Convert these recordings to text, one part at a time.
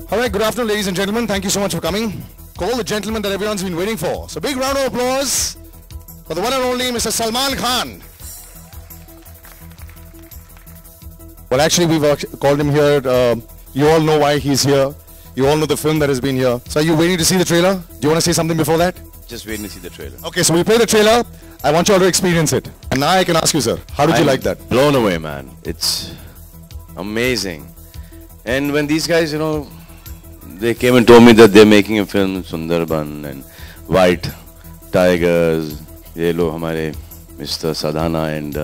All right, good afternoon, ladies and gentlemen. Thank you so much for coming. Call the gentleman that everyone's been waiting for. So big round of applause for the one and only Mr. Salman Khan. Well, actually, we've called him here. You all know why he's here. You all know the film that has been here. So are you waiting to see the trailer? Do you want to say something before that? Just waiting to see the trailer. Okay, so we play the trailer. I want you all to experience it. And now I can ask you, sir, how did you like that? Blown away, man. It's amazing. And when these guys, you know, they came and told me that they're making a film, Sundarban and White Tigers, ye lo hamare Mr. Sadhana and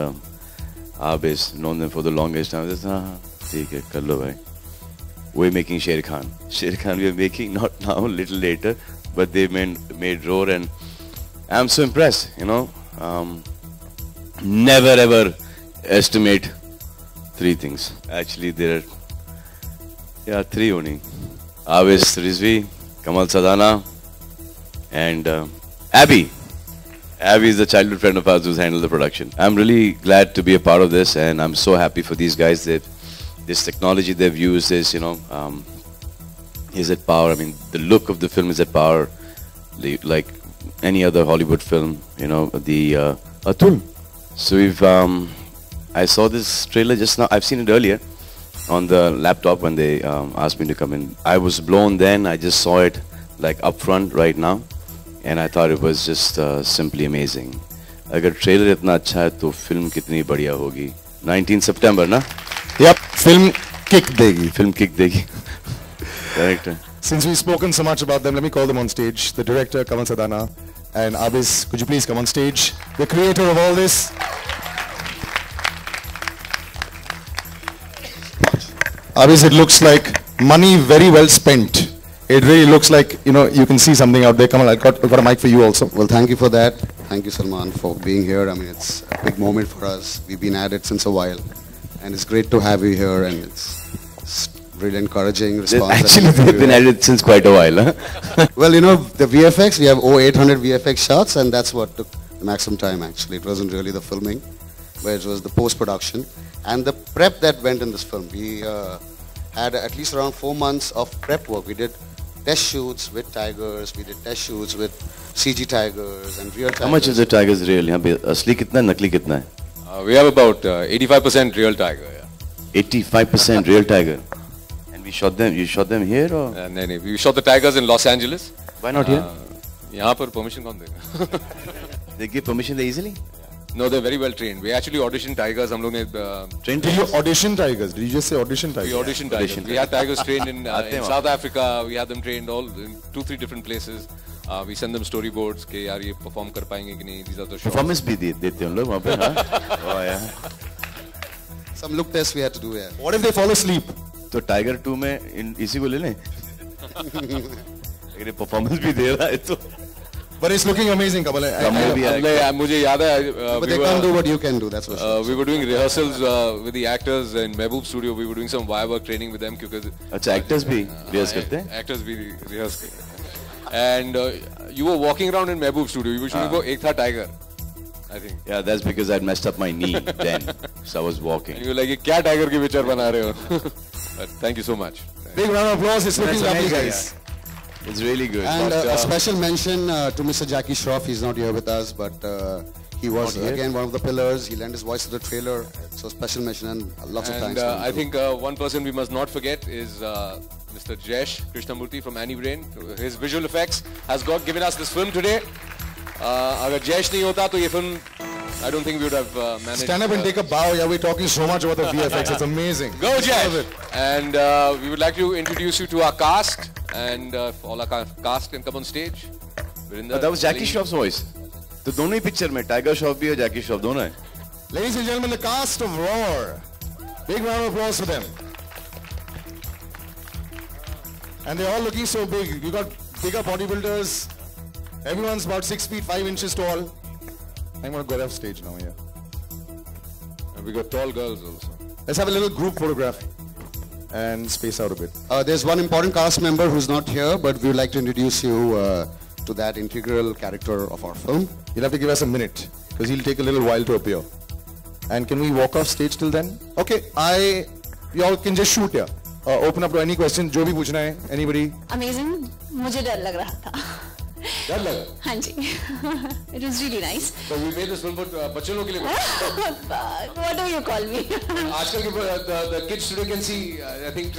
Abis, known them for the longest time. I said, theek hai, kar lo bhai. We're making Sher Khan. Sher Khan we are making, not now, a little later, but they made Roar, and I'm so impressed, you know. Never ever estimate three things. Actually, there are three only. Avis Rizvi, Kamal Sadhana, and Abby. Abby is the childhood friend of ours who's handled the production. I'm really glad to be a part of this, and I'm so happy for these guys that this technology they've used is, you know, is at power. I mean, the look of the film is at power, like any other Hollywood film, you know, the Atul. So we've, I saw this trailer just now. I've seen it earlier on the laptop when they asked me to come in. I was blown then. I just saw it like up front right now, and I thought it was just simply amazing. Agar trailer itna acha hai to film kitni badhiya hogi. 19 September, na? Yep, film kick degi. Film kick degi. Correct. Since we've spoken so much about them, let me call them on stage. The director, Kamal Sadhana, and Abis, could you please come on stage? The creator of all this. Abis, it looks like money very well spent. It really looks like, you know, you can see something out there. Kamal, I've got a mic for you also. Well, thank you for that. Thank you, Salman, for being here. I mean, it's a big moment for us. We've been at it since a while. And it's great to have you here, and it's really encouraging response. Actually, we've been at it since quite a while, huh? Well, you know, the VFX, we have 800 VFX shots, and that's what took the maximum time, actually. It wasn't really the filming, but it was the post-production. And the prep that went in this film. We had at least around 4 months of prep work. We did test shoots with tigers, we did test shoots with CG tigers and real tigers. How much is the tigers real? Asli kitna, nakli kitna hai? We have about 85% real tiger. Yeah. 85% real tiger. And we shot them. You shot them here or? No. We shot the tigers in Los Angeles. Why not here? यहाँ पर permission कौन देगा? They give permission there easily? No, they're very well trained. We actually auditioned tigers. हम लोग ने trained. Did you audition tigers? Did you just say audition tigers? We auditioned tigers. We had tigers trained in South Africa. We had them trained all in 2-3 different places. We send them storyboards कि यार ये perform कर पाएंगे कि नहीं. These are the shots. Performance भी देते हैं लोग वहाँ पे, हाँ? Oh yeah. Some look tests we had to do, yeah. What if they fall asleep? तो Tiger 2 में इसी को ले लें? अगर ये performance भी दे रहा है तो. But it's looking amazing, Kamal. मुझे याद है. But they can't do what you can do. That's for sure. We were doing rehearsals with the actors in Mehboob Studio. We were doing some wire work training with them because. अच्छा actors भी rehearse करते हैं? Actors भी rehearse करते हैं. And you were walking around in Mehboob Studio. You were shooting for Ek Tha Tiger, I think. Yeah, that's because I'd messed up my knee then, so I was walking. And you were like, क्या tiger की picture बना रहे हो? But thank you so much. Big round of applause. It's looking lovely, guys. It's really good. And a special mention to Mr. Jackie Shroff. He's not here with us, but he was again one of the pillars. He lent his voice to the trailer. So special mention and lots of thanks. I think one person we must not forget is Mr. Jayesh Krishnamurthy from Annie Brain. His visual effects has given us this film today. अगर Jayesh नहीं होता तो ये film, I don't think we would have managed. Stand up and take a bow. Yeah, we're talking so much about the VFX. It's amazing. Go Jayesh! And we would like to introduce you to our cast. And all our cast can come on stage. That was Jackie Shroff's voice. तो दोनों ही picture में Tiger Shroff भी और Jackie Shroff दोनों हैं. Ladies and gentlemen, the cast of Roar. Big round of applause for them. And they're all looking so big. You got bigger bodybuilders. Everyone's about 6 feet 5 inches tall. I'm gonna go off stage now. Yeah. And we got tall girls also. Let's have a little group photograph. And space out a bit. There's one important cast member who's not here, but we would like to introduce you to that integral character of our film. You'll have to give us a minute, because he'll take a little while to appear. And can we walk off stage till then? Okay, you all can just shoot here. open up to any question. जो भी पूछना है, anybody. Amazing. मुझे डर लग रहा था. डर लगा? हाँ जी. It was really nice. So we made this film for बच्चों लोगों के लिए. What do you call me? आजकल के the kids today can see, I think,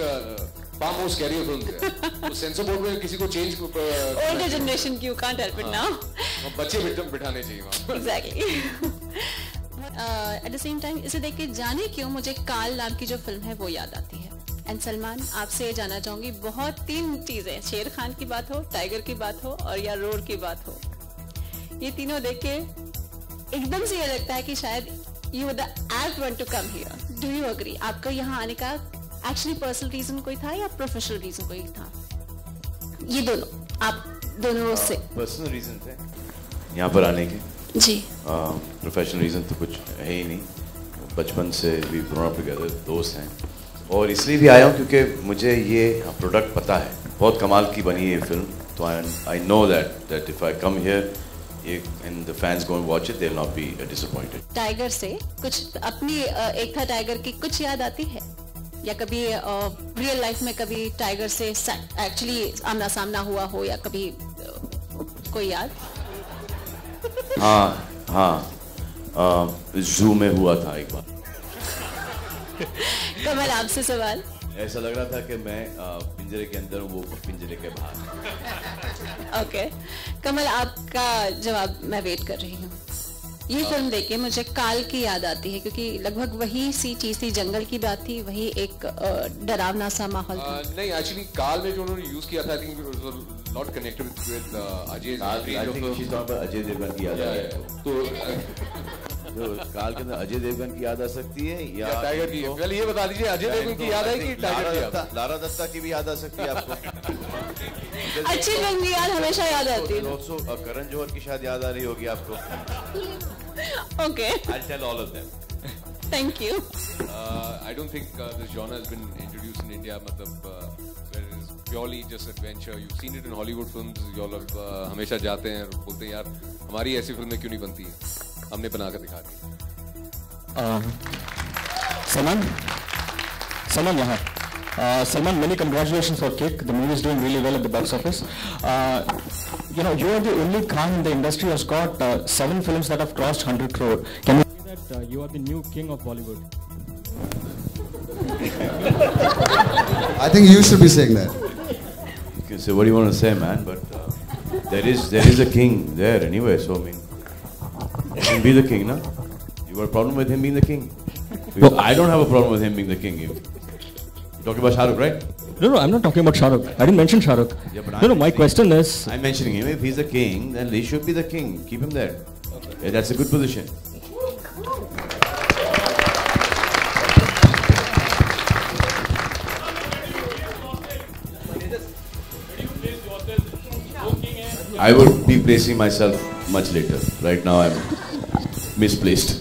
far more scarier films. तो सेंसर बोर्ड में किसी को change. Older generation, you can't help it now. बच्चे बिठाने चाहिए वहाँ. Exactly. At the same time, इसे देख के जाने क्यों मुझे काल नाम की जो फिल्म है वो याद आती है. एंड सलमान, आपसे जानना चाहूंगी, बहुत 3 चीजें, शेर खान की बात हो, टाइगर की बात हो और या रोर की बात हो, ये तीनों देख के एकदम से ये लगता है कि शायद you the eight one to come here. Do you agree? आपका यहाँ आने का एक्चुअली पर्सनल रीजन कोई था या प्रोफेशनल रीजन कोई था? ये दोनों, आप दोनों से. पर्सनल रीजन थे यहाँ पर आने के जी. प्रोफेशनल रीजन तो कुछ है ही नहीं. बचपन से वी ग्रोन अप टुगेदर, दोस्त हैं. और इसलिए भी आया हूँ क्योंकि मुझे ये प्रोडक्ट पता है, बहुत कमाल की बनी है ये फिल्म. तो I know that if I come here and the fans go and watch it, they will not be disappointed. Tiger से कुछ अपनी एक था टाइगर की कुछ याद आती है या कभी रियल लाइफ में कभी टाइगर से एक्चुअली आमना सामना हुआ हो या कभी कोई याद? हाँ, जू में हुआ था एक बार. कमल, आपसे सवाल. ऐसा लग रहा था कि मैं पिंजरे के अंदर हूँ, वो पिंजरे के बाहर. ओके. कमल, आपका जवाब मैं वेट कर रही हूँ. ये फिल्म देख के मुझे काल की याद आती है क्योंकि लगभग वही सी चीज थी, जंगल की बात थी, वही एक डरावना सा माहौल था. नहीं, एक्चुअली काल में जो उन्होंने यूज किया था, I think not connected with Ajay. Ajay Devgn की याद आ रही है. तो काल के अंदर अजय देवगन की याद आ सकती है या टाइगर की? पहले ये बता दीजिए, अजय देवगन की याद आएगी, टाइगर की याद? लारा दत्ता की भी याद आ सकती है आपको. अच्छी फिल्म की याद हमेशा याद आती है. करण जौहर की शायद याद आ रही होगी आपको. Okay. I'll tell all of them. Thank you. I don't think this genre has been introduced in India. मतलब it is purely just adventure. You've seen it in Hollywood films. You all हमेशा जाते हैं और बोलते हैं यार हमारी ऐसी फिल्में क्यों नहीं बनती है, हमने बना कर दिखा दी. Salman यहाँ. Salman, many congratulations for Kick. The movie is doing really well at the box office. You know, you are the only Khan in the industry who has got 7 films that have crossed 100 crore. Can you say that you are the new king of Bollywood? I think you should be saying that. You can say what do you want to say, man, but there is a king there anyway. So I mean, he can be the king, na? You got a problem with him being the king? Because I don't have a problem with him being the king. You're talking about Shah Rukh, right? No, I'm not talking about Shah Rukh. I didn't mention Shah Rukh. Yeah, but No, my question is... I'm mentioning him. If he's the king, then he should be the king. Keep him there. Yeah, that's a good position. I would be placing myself much later. Right now I'm misplaced.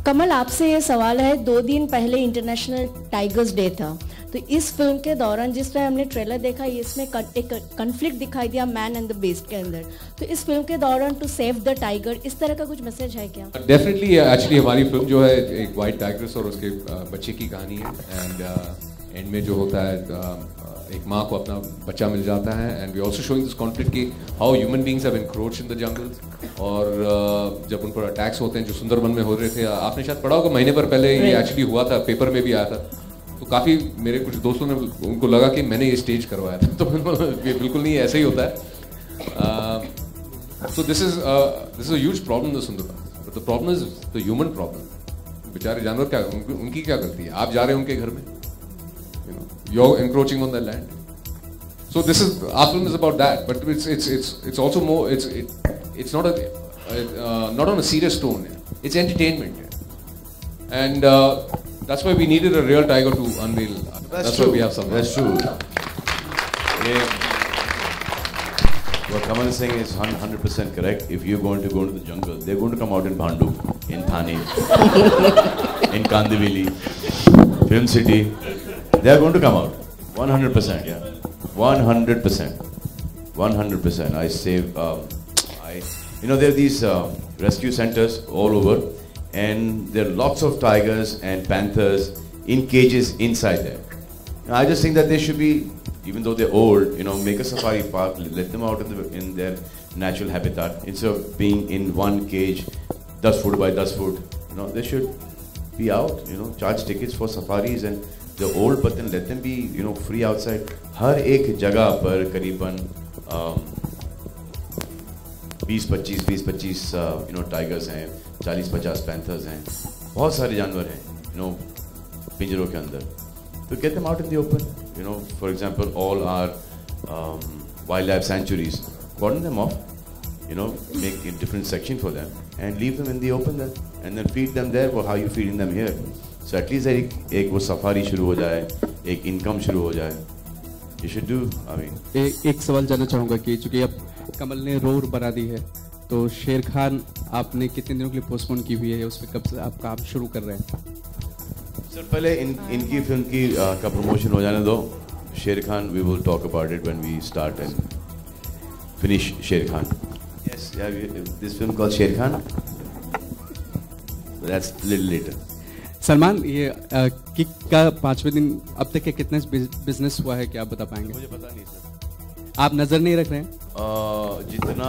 कमल, आपसे ये सवाल है, 2 दिन पहले international tigers day था, तो इस film के दौरान जिस तरह हमने ट्रेलर देखा, इसमें एक कॉन्फ्लिक्ट दिखाई दिया मैन एंड द बीस्ट के अंदर, तो इस फिल्म के दौरान टू सेव द टाइगर, इस तरह का कुछ मैसेज है क्या? डेफिनेटली. एक्चुअली हमारी फिल्म जो है एक वाइट टाइगर्स और उसके बच्चे की कहानी है. एंड में जो होता है एक माँ को अपना बच्चा मिल जाता है. And we also showing this conflict की how human beings have encroached in the jungles. और जब उन पर अटैक्स होते हैं जो सुंदरबन में हो रहे थे, आपने शायद पढ़ा होगा महीने भर पहले ये एक्चुअली हुआ था, पेपर में भी आया था. तो काफ़ी मेरे कुछ दोस्तों ने उनको लगा कि मैंने ये स्टेज करवाया था. तो ये बिल्कुल नहीं, ऐसा ही होता है. So this is a huge problem in the Sundarban. But the problem is the human problem. बेचारे जानवर क्या, उनकी क्या गलती है? आप जा रहे हैं उनके घर में, you're encroaching on their land. So this is, our film is about that, but it's also more, it's not not on a serious tone. It's entertainment, and that's why we needed a real tiger to unveil. That's why we have some. That's true. What Kamal is saying is 100% correct. If you're going to go into the jungle, they're going to come out in Bhandu, in Thane, in Kandivali, Film City. They are going to come out. 100%, yeah. 100%. 100%. I save, there are these rescue centers all over, and there are lots of tigers and panthers in cages inside there. I just think that they should be, even though they're old, make a safari park, let them out in their natural habitat instead of being in one cage, 10 foot by 10 foot. They should be out, charge tickets for safaris, and they're old, but then let them be, free outside. हर एक जगह पर करीबन 20-25 tigers हैं, 40-50 panthers हैं, बहुत सारे जानवर हैं, पिंजरों के अंदर. To get them out in the open, for example, all our wildlife sanctuaries, cordon them off, make a different section for them and leave them in the open there, and then feed them there for how you feeding them here. So at least एक वो safari शुरू हो जाए, एक income शुरू हो जाए. You should do, I mean. एक सवाल जानना चाहूँगा कि चूँकि अब कमल ने रोड बना दी है, तो शेर खान आपने कितने दिनों के लिए पोस्टपोन की हुई है, उस पर कब से आप काम शुरू कर रहे हैं? सर पहले इनकी फिल्म की का प्रमोशन हो जाने दो. शेर Khan, we will talk about it when we start and finish Sher Khan. Yes, yeah, this film called Sher Khan. That's a little later. Salman, ये किक का 5वें दिन अब तक के कितना बिजनेस हुआ है, क्या आप बता पाएंगे? मुझे पता नहीं सर. आप नजर नहीं रख रहे हैं? जितना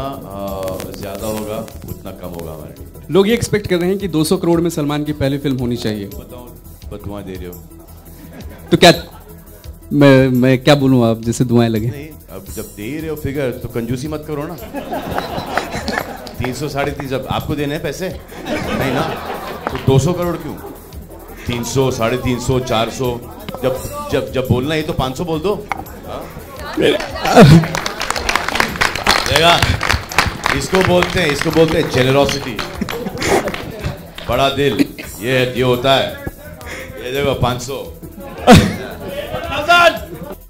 ज्यादा होगा उतना कम होगा हमारे लिए. लोग ये एक्सपेक्ट कर रहे हैं कि 200 करोड़ में सलमान की पहली फिल्म होनी चाहिए. बताओ, दुआएं दे रहे हो तो क्या मैं क्या बोलूं, आप जैसे दुआएं लगे? नहीं, अब जब दे रहे हो फिगर तो कंजूसी मत करो ना. 300 350 अब आपको देने हैं पैसे नहीं ना, तो 200 करोड़ क्यों? 300 350 400 जब बोलना है तो 500 बोल दो. देखा, इसको बोलते हैं जेनरोसिटी, बड़ा दिल. ये होता है. ये देखो 500.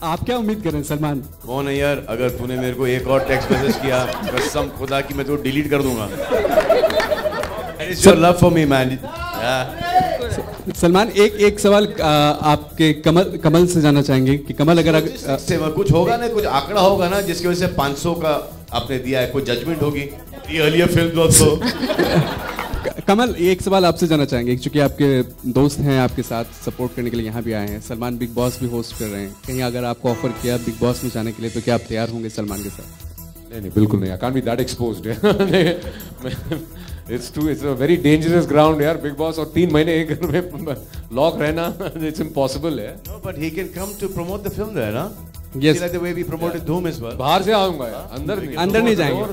आप क्या उम्मीद कर रहे हैं सलमान? कौन है यार? अगर तूने मेरे को एक और टेक्स्ट मैसेज किया, कसम खुदा की मैं तो डिलीट कर दूंगा. It's your love for me, man. Salman, एक सवाल आपके कमल से जानना चाहेंगे कि कमल अगर कुछ होगा ना, कुछ आंकड़ा होगा ना जिसकी वजह से 500 का आपने दिया है, कोई जजमेंट होगी. ये फिल्म दोस्तों. कमल, एक सवाल आपसे जानना चाहेंगे, क्योंकि आपके दोस्त हैं, आपके साथ सपोर्ट करने के लिए यहाँ भी आए हैं. सलमान बिग बॉस भी होस्ट कर रहे हैं. कहीं अगर आपको ऑफर किया बिग बॉस में जाने के लिए, तो क्या आप तैयार होंगे सलमान के साथ? नहीं, बिल्कुल नहीं. I can't be that exposed. It's a very dangerous ground यार, बिग बॉस, और 3 महीने एक घर में लॉक रहना, it's impossible है. No, but he can come to promote the film there, ना? Yes. Like the way we promoted Dhoom as well. बाहर से आऊंगा यार, अंदर नहीं जाएंगे.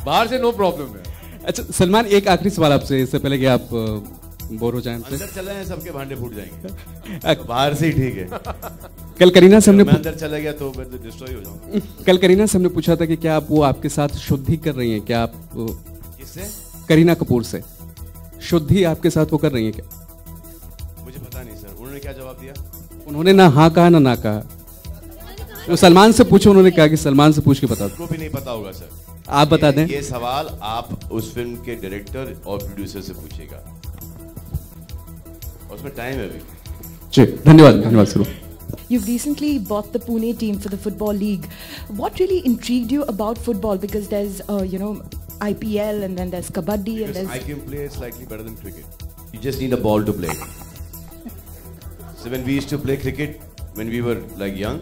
बाहर से नो प्रॉब्लम है. अच्छा सलमान, एक आखिरी सवाल आपसे, इससे पहले कि आप बोर हो जाएं. अंदर चले हैं, सबके भांडे फूट जाएंगे. बाहर से ही ठीक है. कल करीना से हमने अंदर चला गया तो मैं डिस्ट्रॉय हो जाऊंगा. कल करीना से हमने पूछा था कि क्या आप वो आपके साथ शुद्धि कर रही हैं? क्या आप किससे? करीना कपूर से शुद्धि आपके साथ वो कर रही हैं क्या? मुझे पता नहीं सर. उन्होंने क्या जवाब दिया? उन्होंने ना हाँ कहा ना कहा. तो सलमान से पूछो, उन्होंने कहा कि सलमान से पूछ के बता दो. को भी नहीं पता होगा सर. आप बता दें. ये सवाल आप उस फिल्म के डायरेक्टर और प्रोड्यूसर से पूछिएगा, उसमें टाइम है अभी. जी, धन्यवाद sir. You've recently bought the Pune team for the Football League. What really intrigued you about football? Because there's, IPL and then there's Kabaddi and there's... I can play it slightly better than cricket. You just need a ball to play. So when we used to play cricket, when we were like young,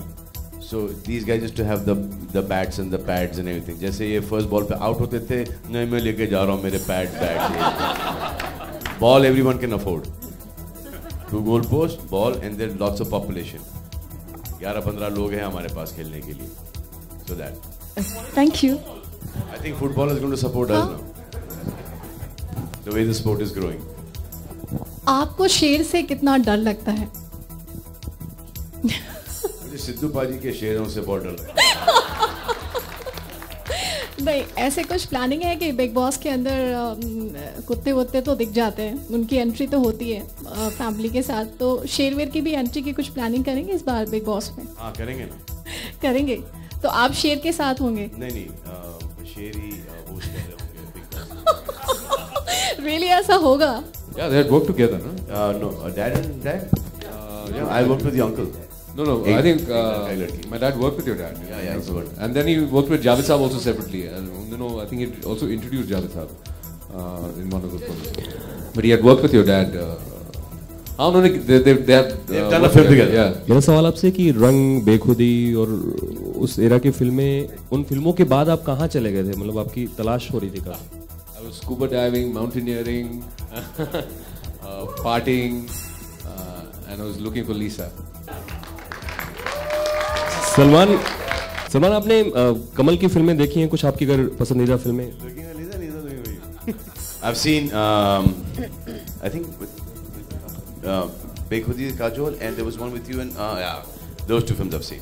so these guys used to have the bats and the pads and everything. जैसे ये first ball पे out होते थे, नहीं मैं लेके जा रहा हूँ मेरे bat. Ball everyone can afford. 2 goal post, ball, and there lots of population. 11-15 लोग हैं हमारे पास खेलने के लिए. So that. Thank you. I think football is going to support us now. The way the sport is growing. आपको शेर से कितना डर लगता है? मुझे सिद्धू पाजी के शेरों से बहुत डर लगता है. नहीं, ऐसे कुछ प्लानिंग है कि बिग बॉस के अंदर कुत्ते वुत्ते तो दिख जाते हैं, उनकी एंट्री तो होती है फैमिली के साथ, तो शेरवेर की भी एंट्री की कुछ प्लानिंग करेंगे इस बार बिग बॉस में? हाँ करेंगे ना. करेंगे. तो आप शेर के साथ होंगे? नहीं, शेर ही होस्ट कर रहे होंगे बिग बॉस. रियली ऐसा होगा? Yeah, they had worked together, no? No, dad and dad. Yeah, I worked with the uncle. No, I think my dad worked with your dad. Yeah, it's good. And then he worked with Javed Saab also separately. And I think he also introduced Javed Saab in one of the films. but he had worked with your dad. हाँ उन्होंने they've done a film together. Yeah. मेरा सवाल आपसे कि रंग, बेखुदी और उस era की फिल्में, उन फिल्मों के बाद आप कहाँ चले गए थे? मतलब आपकी तलाश हो रही थी कहाँ? I was scuba diving, mountaineering, partying, and I was looking for Lisa. Salman आपने कमल की फिल्में देखी हैं? कुछ आपकी अगर पसंदीदा फिल्में? I've seen, I think, Bekhudi, Kajol, and there was one with you, and yeah, those two films I've seen.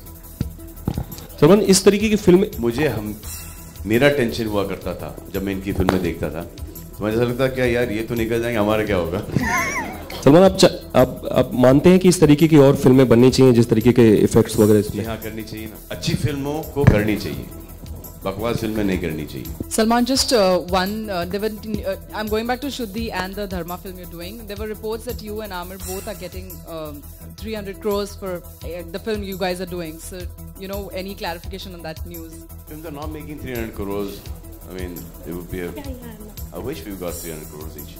Salman, इस तरीके की फिल्में मेरा टेंशन हुआ करता था जब मैं इनकी फिल्में देखता था, तो मुझे ऐसा लगता क्या यार ये तो निकल जाएंगे, हमारा क्या होगा? सलमान, आप मानते हैं कि इस तरीके की और फिल्में बननी चाहिए जिस तरीके के इफेक्ट्स वगैरह इसमें? हाँ, करनी चाहिए ना, अच्छी फिल्मों को करनी चाहिए, बकवास फिल्में नहीं करनी चाहिए. Salman, just one, I'm going back to Shuddhi and the Dharma film you're doing. There were reports that you and Amir both are getting 300 crores for the film you guys are doing. So, you know, any clarification on that news? Films are not making 300 crores. I mean, it would be I wish we got 300 crores each.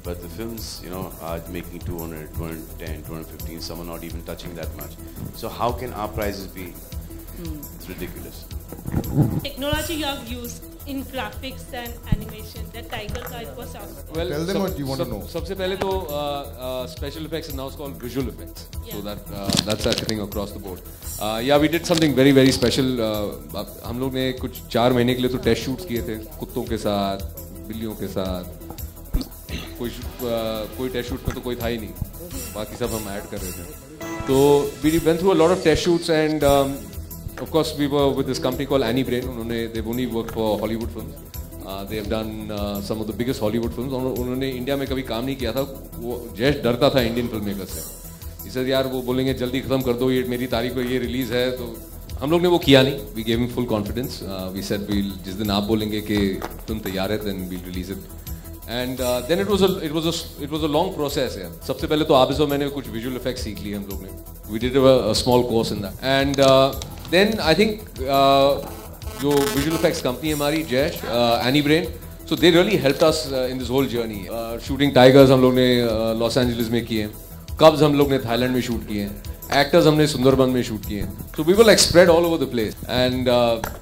But the films, you know, are making 200, 210, 215, some are not even touching that much. So how can our prices be? It's ridiculous. Technology you have used in graphics and animation, that Tiger ka it was awesome. Well, tell them what you want to know. सबसे पहले तो special effects is now called visual effects, so that's happening across the board. Yeah, we did something very very special. हम लोग ने कुछ 4 महीने के लिए तो टेस्ट शूट्स किए थे, कुत्तों के साथ, बिल्लियों के साथ. कोई टेस्ट शूट में तो कोई था ही नहीं, बाकी सब हम ऐड कर रहे थे. तो we went through a lot of test shoots and of course we were with this company called Annie Brain. They've only worked for Hollywood films. They have done some of the biggest Hollywood films. उन्होंने India में कभी काम नहीं किया था. वो जैश डरता था इंडियन फिल्म मेकर से. इसे यार वो बोलेंगे जल्दी खत्म कर दो, ये मेरी तारीख को ये रिलीज है. तो हम लोग ने वो किया नहीं. We gave him full confidence. We said जिस दिन आप बोलेंगे कि तुम तैयार है, then we'll release it. And then it was a long process. यार. सबसे पहले तो आप मैंने कुछ visual effects सीख लिए हम लोग ने. We did a small course in that. And then I think जो visual effects company है हमारी Jaish, Annie Brain, so they really helped us in this whole journey. Shooting Tigers हम लोग ने लॉस एंजलिस में किए हैं, Cubs हम लोग ने थाईलैंड में शूट किए हैं, एक्टर्स हमने सुंदरबन में शूट किए हैं. So we were like spread all over the place, and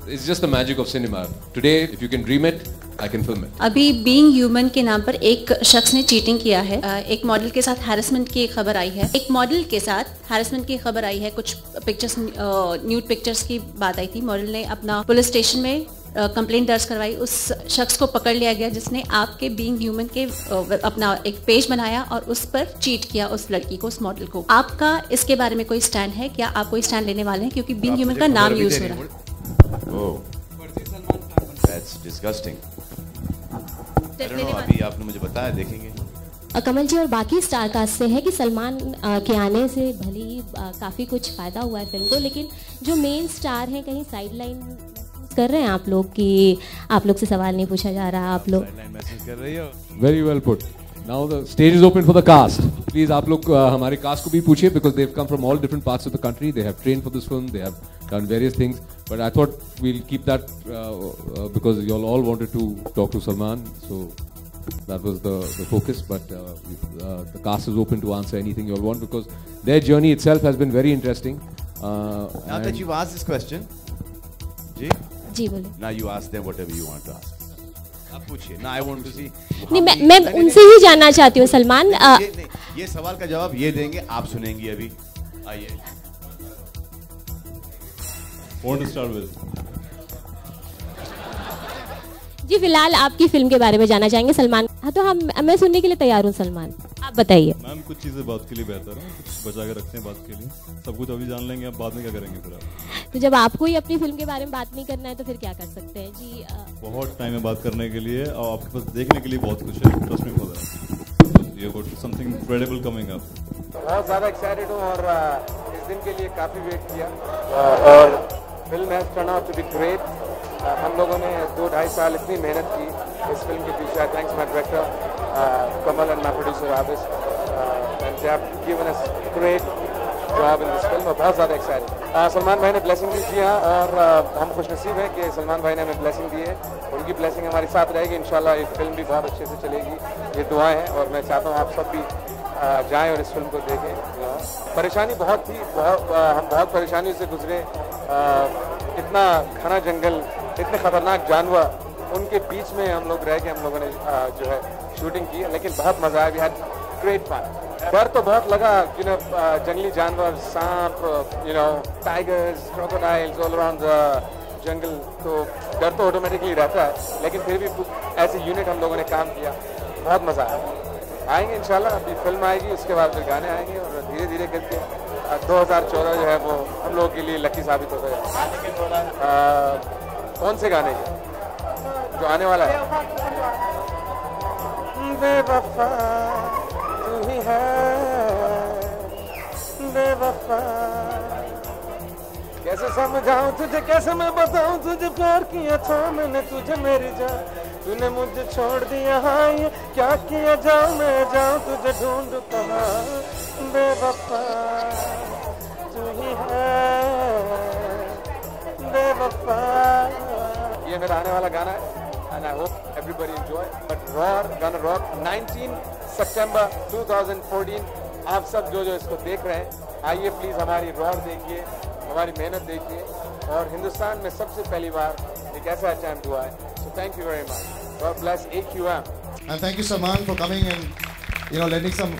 it's just the magic of cinema. Today, if you can dream it, I can film it. अभी बीइंग ह्यूमन के नाम पर एक शख्स ने चीटिंग किया है. एक मॉडल के साथ हैरेसमेंट की खबर आई है. एक मॉडल के साथ हैरेसमेंट की खबर आई है. कुछ पिक्चर्स, न्यूड पिक्चर्स की बात आई थी. मॉडल ने अपना पुलिस स्टेशन में कंप्लेंट दर्ज करवाई. उस शख्स को पकड़ लिया गया जिसने आपके बीइंग ह्यूमन के अपना एक पेज बनाया और उस पर चीट किया उस लड़की को, उस मॉडल को. आपका इसके बारे में कोई स्टैंड है क्या? आप कोई स्टैंड लेने वाले हैं? क्योंकि बीइंग ह्यूमन का नाम यूज हो रहा है. That's disgusting. I don't know, अभी आपने मुझे बताया, देखेंगे. कमल जी और बाकी स्टार कास्ट से है कि सलमान के आने से भले ही काफ़ी कुछ फ़ायदा हुआ है फिल्म को, लेकिन जो मेन स्टार हैं कहीं साइड लाइन कर रहे हैं आप लोग कि आप लोग से सवाल नहीं पूछा जा रहा. आप लोग मैसेज कर रही हो. Very well put. Now the stage is open for the cast. Please आप लोग हमारे cast को भी पूछिए, because they've come from all different parts of the country. They have trained for this film. They have done various things. But I thought we'll keep that because you all wanted to talk to Salman, so that was the focus. But the cast is open to answer anything you all want, because their journey itself has been very interesting. Now that you've asked this question, जी बोले. Now you ask them whatever you want to ask. आप पूछिए. Now I want to see. नहीं, मैं उनसे ही जानना चाहती हूँ सलमान. ये सवाल का जवाब ये देंगे, आप सुनेंगी अभी. आइए. Want to start with? जी फिलहाल आपकी फिल्म के बारे में जानना चाहेंगे सलमान. हाँ तो मैं सुनने के लिए तैयार हूँ सलमान, आप बताइए. मैम कुछ चीज़ें बात के लिए बेहतर है, कुछ बचा के रखते हैं बात के लिए. सब कुछ अभी जान लेंगे, अब बाद में क्या करेंगे फिर आप. तो जब आपको ही अपनी फिल्म के बारे में बात नहीं करना है तो फिर क्या कर सकते हैं जी. बहुत टाइम है बात करने के लिए और आपके पास देखने के लिए बहुत कुछ है. Trust me for that. You got something incredible coming up. बहुत ज़्यादा एक्साइटेड हूँ और इस दिन के लिए काफ़ी वेट किया और film has turn out to be great. हम लोगों ने 2-2.5 साल इतनी मेहनत की इस फिल्म के पीछे. Thanks my director Kamal and my producer Abis, and they have given us great job in this film. बहुत ज़्यादा excited. सलमान भाई ने blessing दी जी हाँ, और हम खुशनसीब हैं कि सलमान भाई ने हमें blessing दी है. उनकी blessing हमारे साथ रहेगी. इंशाल्लाह ये फिल्म भी बहुत अच्छे से चलेगी. ये दुआएं हैं और मैं चाहता हूँ आप सब भी जाएं और इस फिल्म को देखें. परेशानी बहुत थी, हम बहुत परेशानियों से गुजरे. इतना घना जंगल, इतने खतरनाक जानवर, उनके बीच में हम लोग रह के हम लोगों ने जो है शूटिंग की, लेकिन बहुत मजा आया. We had great fun. डर तो बहुत लगा, जंगली जानवर, सांप, tigers, crocodiles all around the jungle, तो डर तो ऑटोमेटिकली रहता है, लेकिन फिर भी ऐसे यूनिट हम लोगों ने काम किया. बहुत मजा आया. आएंगे इंशाल्लाह, अभी फिल्म आएगी, उसके बाद फिर गाने आएंगे और धीरे धीरे करके 2014 जो है वो हम लोगों के लिए लकी साबित हो गया. कौन से गाने जो आने वाला है? बेवफा तू ही है, बेवफा कैसे समझाऊं तुझे, कैसे मैं बताऊं तुझे, प्यार किया था मैंने तुझे मेरी जान, तूने मुझे छोड़ दिया. हाँ ये क्या किया, जाऊं मैं जाऊं तुझे ढूंढ कहाँ, बेवफा तू ही है, बेवफा. ये मेरा आने वाला गाना है and I hope everybody enjoy. But Roar gonna rock 19 September 2014. आप सब जो इसको देख रहे हैं, आइए प्लीज हमारी Roar देखिए, हमारी मेहनत देखिए, और हिंदुस्तान में सबसे पहली बार एक ऐसा अटेम्प्ट हुआ है. So thank you very much. God bless AQM. And thank you, Salman, for coming and lending some